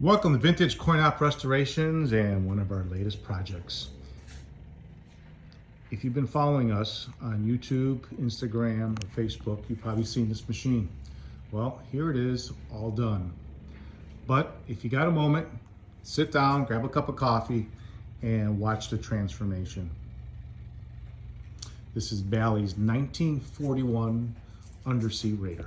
Welcome to Vintage Coin Op Restorations and one of our latest projects. If you've been following us on YouTube, Instagram, or Facebook, you've probably seen this machine. Well, here it is, all done. But if you got a moment, sit down, grab a cup of coffee, and watch the transformation. This is Ballys' 1941 Undersea Raider.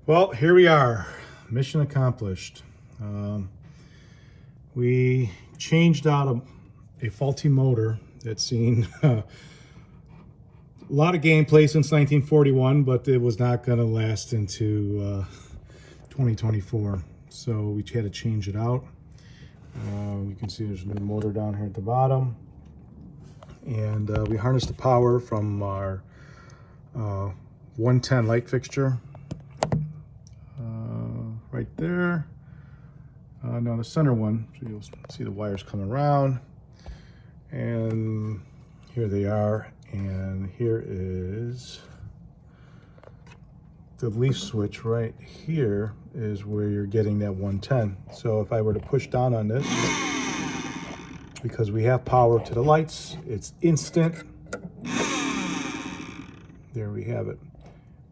Well, here we are, mission accomplished. We changed out a faulty motor that's seen a lot of gameplay since 1941, but it was not going to last into 2024. So we had to change it out. You can see there's a new motor down here at the bottom. And we harnessed the power from our 110 light fixture right there. Now the center one, so you'll see the wires come around, and here they are, and here is the leaf switch. Right here is where you're getting that 110. So if I were to push down on this, because we have power to the lights, it's instant. There we have it.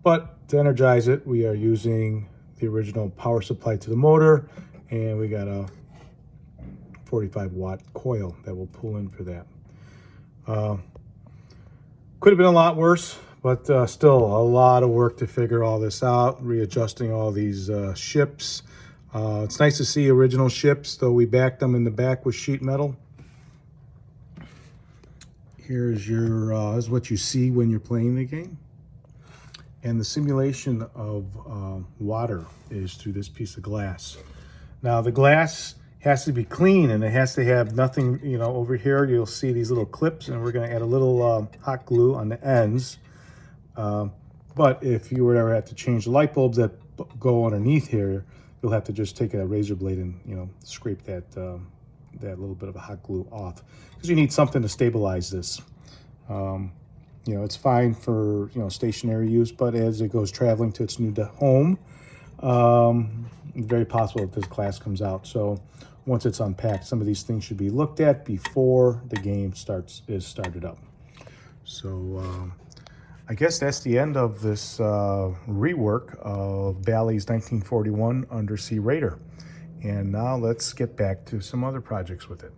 But to energize it, we are using the original power supply to the motor, and we got a 45-watt coil that will pull in for that. Could have been a lot worse, but still a lot of work to figure all this out, readjusting all these ships. It's nice to see original ships, though we backed them in the back with sheet metal. Here's your is what you see when you're playing the game. And the simulation of water is through this piece of glass. Now the glass has to be clean, and it has to have nothing, you know, over here you'll see these little clips, and we're gonna add a little hot glue on the ends. But if you were ever have to change the light bulbs that go underneath here, you'll have to just take a razor blade and, you know, scrape that, that little bit of a hot glue off, because you need something to stabilize this. You know, it's fine for, you know, stationary use, but as it goes traveling to its new home, very possible that this glass comes out. So once it's unpacked, some of these things should be looked at before the game is started up. So I guess that's the end of this rework of Ballys' 1941 Undersea Raider. And now let's get back to some other projects with it.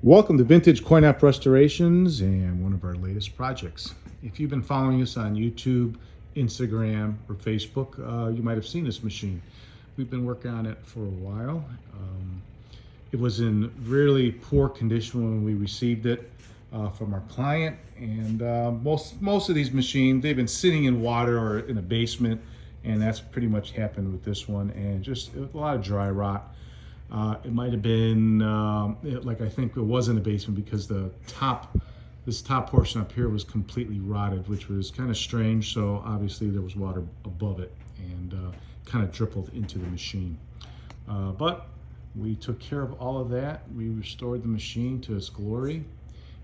Welcome to Vintage Coin Op Restorations and one of our latest projects. If you've been following us on YouTube, Instagram, or Facebook, you might have seen this machine. We've been working on it for a while. It was in really poor condition when we received it from our client, and most of these machines, they've been sitting in water or in a basement, and that's pretty much happened with this one, and just a lot of dry rot. It might have been, like I think it was in the basement, because the top this top portion up here was completely rotted, which was kind of strange. So obviously there was water above it and kind of dribbled into the machine. But we took care of all of that. We restored the machine to its glory.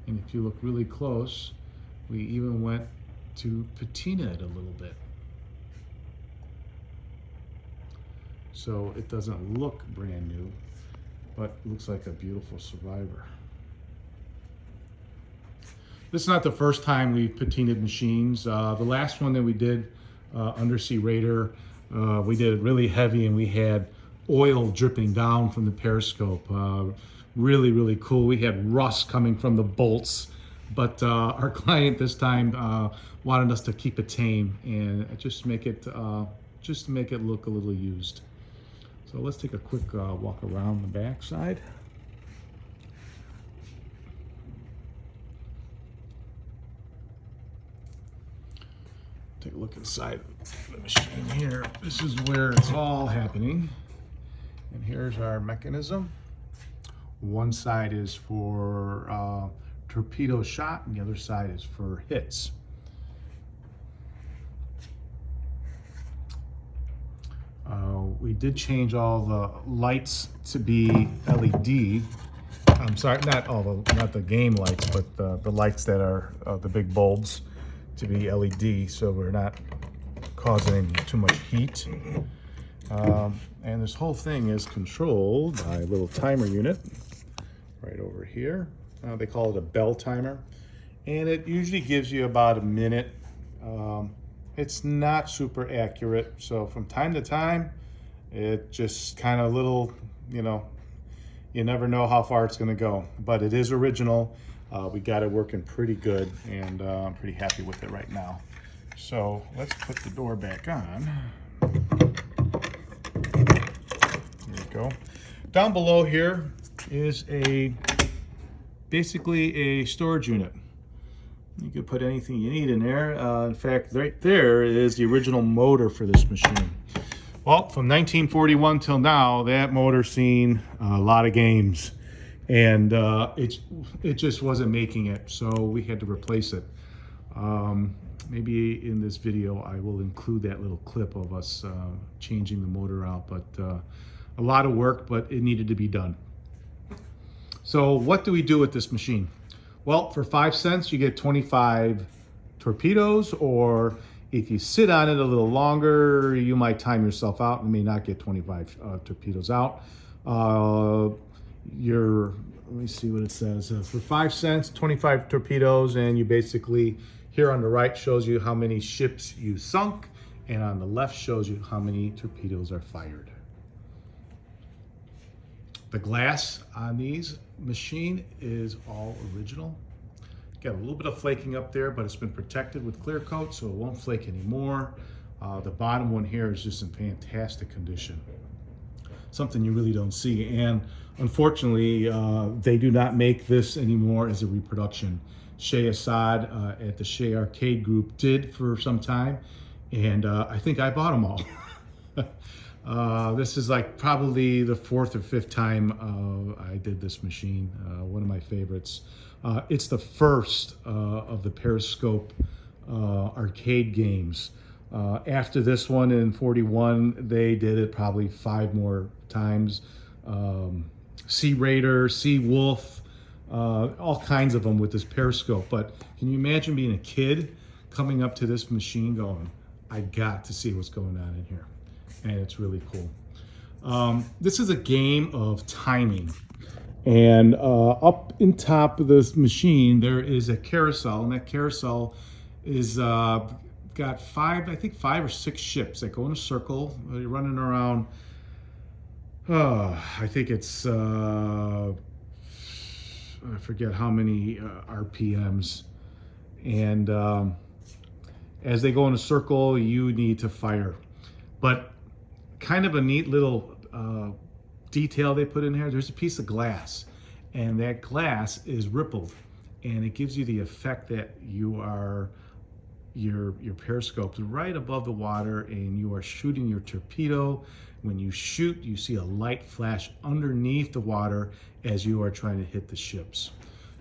And if you look really close, we even went to patina it a little bit. So it doesn't look brand new, but looks like a beautiful survivor. This is not the first time we've patinaed machines. The last one that we did, Undersea Raider, we did it really heavy and we had oil dripping down from the periscope. Really, really cool. We had rust coming from the bolts, but our client this time wanted us to keep it tame and just make it look a little used. So let's take a quick walk around the back side. Take a look inside the machine here. This is where it's all happening. And here's our mechanism. One side is for torpedo shot and the other side is for hits. We did change all the lights to be LED. I'm sorry, not the game lights, but the lights that are the big bulbs to be LED, so we're not causing too much heat. And this whole thing is controlled by a little timer unit right over here. They call it a bell timer, and it usually gives you about a minute. It's not super accurate, so from time to time, it just kind of little, you never know how far it's gonna go, but it is original. We got it working pretty good, and I'm pretty happy with it right now. So let's put the door back on. There we go. Down below here is basically a storage unit. You can put anything you need in there. In fact, right there is the original motor for this machine. Well, from 1941 till now, that motor's seen a lot of games, and it just wasn't making it, so we had to replace it. Maybe in this video I will include that little clip of us changing the motor out, but a lot of work, but it needed to be done. So what do we do with this machine? Well, for 5 cents you get 25 torpedoes, or if you sit on it a little longer, you might time yourself out and may not get 25 torpedoes out. Let me see what it says. For 5 cents, 25 torpedoes, and you basically, here on the right shows you how many ships you sunk, and on the left shows you how many torpedoes are fired. The glass on these machine is all original. Got a little bit of flaking up there, but it's been protected with clear coat, so it won't flake anymore. The bottom one here is just in fantastic condition. Something you really don't see. And unfortunately, they do not make this anymore as a reproduction. Shay Assad at the Shay Arcade Group did for some time, and I think I bought them all. This is like probably the 4th or 5th time I did this machine. One of my favorites. It's the first of the Periscope arcade games. After this one in 41, they did it probably 5 more times. Sea Raider, Sea Wolf, all kinds of them with this Periscope. But can you imagine being a kid coming up to this machine going, I got to see what's going on in here. And it's really cool. This is a game of timing. And up in top of this machine, there is a carousel, and that carousel is got 5 or 6 ships that go in a circle. You're running around, I think it's, I forget how many RPMs. And as they go in a circle, you need to fire. But kind of a neat little detail they put in here, there's a piece of glass, and that glass is rippled, and it gives you the effect that you are, your periscope's right above the water and you are shooting your torpedo. When you shoot, you see a light flash underneath the water as you are trying to hit the ships.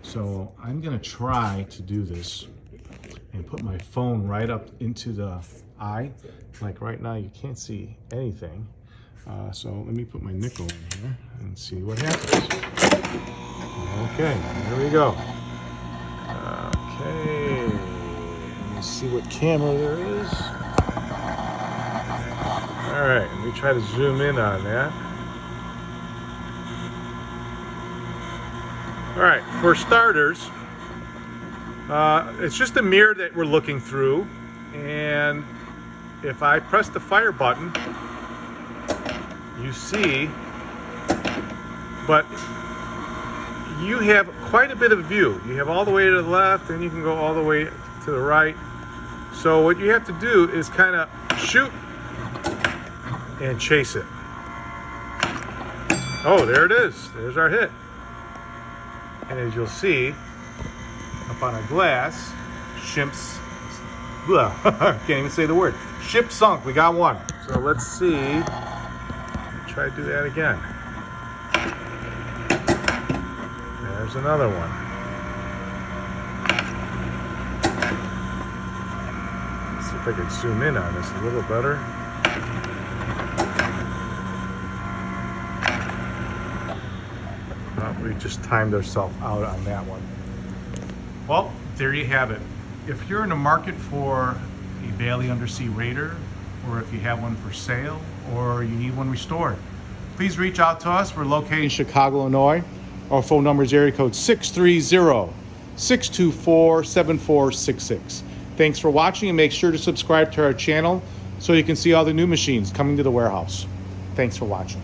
So I'm gonna try to do this and put my phone right up into the eye. Like right now, you can't see anything. So let me put my nickel in here and see what happens. Okay, there we go. Okay, let me see what camera there is. All right, let me try to zoom in on that. All right, for starters, it's just a mirror that we're looking through, and if I press the fire button, you see, but you have quite a bit of view. You have all the way to the left, and you can go all the way to the right. So what you have to do is kind of shoot and chase it. Oh, there it is. There's our hit. And as you'll see, up on a glass, ship's, can't even say the word. Ship sunk, we got one. So let's see, try to do that again. There's another one. Let's see if I can zoom in on this a little better. We just timed ourselves out on that one. Well, there you have it. If you're in the market for a Ballys Undersea Raider, or if you have one for sale, or you need one restored, please reach out to us. We're located in Chicago, Illinois. Our phone number is area code 630-624-7466. Thanks for watching, and make sure to subscribe to our channel so you can see all the new machines coming to the warehouse. Thanks for watching.